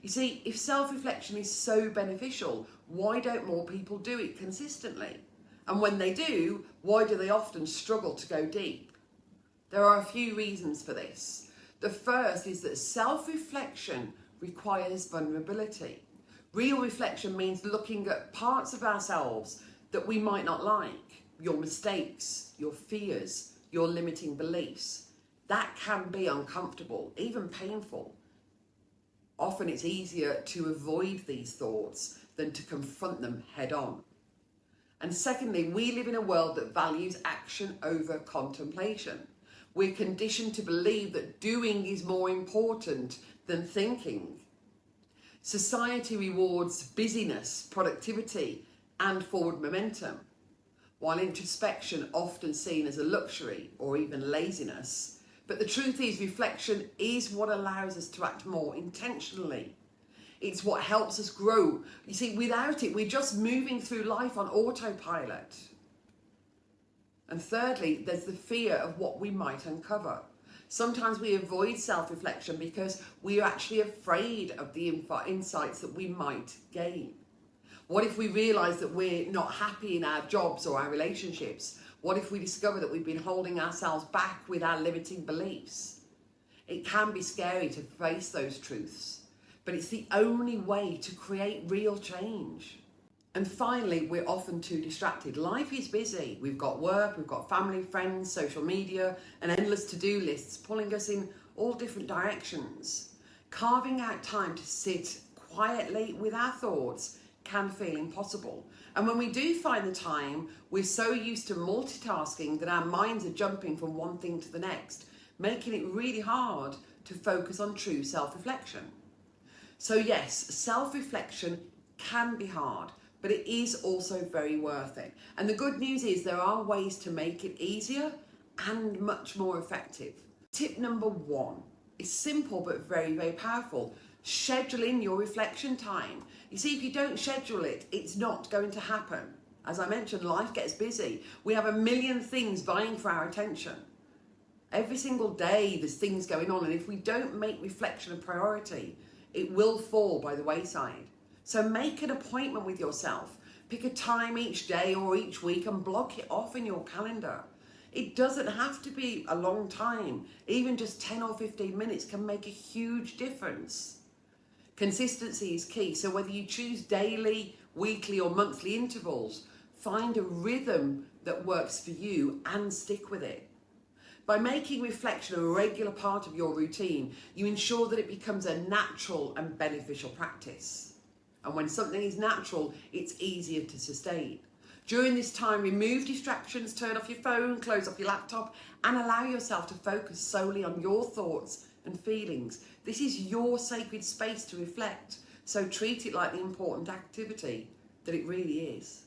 You see, if self-reflection is so beneficial, why don't more people do it consistently? And when they do, why do they often struggle to go deep? There are a few reasons for this. The first is that self-reflection requires vulnerability. Real reflection means looking at parts of ourselves that we might not like, your mistakes, your fears, your limiting beliefs. That can be uncomfortable, even painful. Often it's easier to avoid these thoughts than to confront them head on. And secondly, we live in a world that values action over contemplation. We're conditioned to believe that doing is more important than thinking. Society rewards busyness, productivity, and forward momentum, while introspection often seen as a luxury or even laziness. But the truth is, reflection is what allows us to act more intentionally. It's what helps us grow. You see, without it, we're just moving through life on autopilot. And thirdly, there's the fear of what we might uncover. Sometimes we avoid self-reflection because we are actually afraid of the insights that we might gain. What if we realise that we're not happy in our jobs or our relationships? What if we discover that we've been holding ourselves back with our limiting beliefs? It can be scary to face those truths, but it's the only way to create real change. And finally, we're often too distracted. Life is busy. We've got work, we've got family, friends, social media, and endless to-do lists pulling us in all different directions. Carving out time to sit quietly with our thoughts can feel impossible. And when we do find the time, we're so used to multitasking that our minds are jumping from one thing to the next, making it really hard to focus on true self-reflection. So yes, self-reflection can be hard, but it is also very worth it. And the good news is there are ways to make it easier and much more effective. Tip number 1 is simple but very, very powerful. Schedule in your reflection time. You see, if you don't schedule it, it's not going to happen. As I mentioned, life gets busy. We have a million things vying for our attention. Every single day there's things going on, and if we don't make reflection a priority, it will fall by the wayside. So make an appointment with yourself. Pick a time each day or each week and block it off in your calendar. It doesn't have to be a long time. Even just 10 or 15 minutes can make a huge difference. Consistency is key, so whether you choose daily, weekly or monthly intervals, find a rhythm that works for you and stick with it. By making reflection a regular part of your routine, you ensure that it becomes a natural and beneficial practice. And when something is natural, it's easier to sustain. During this time, remove distractions, turn off your phone, close off your laptop, and allow yourself to focus solely on your thoughts and feelings. This is your sacred space to reflect, so treat it like the important activity that it really is.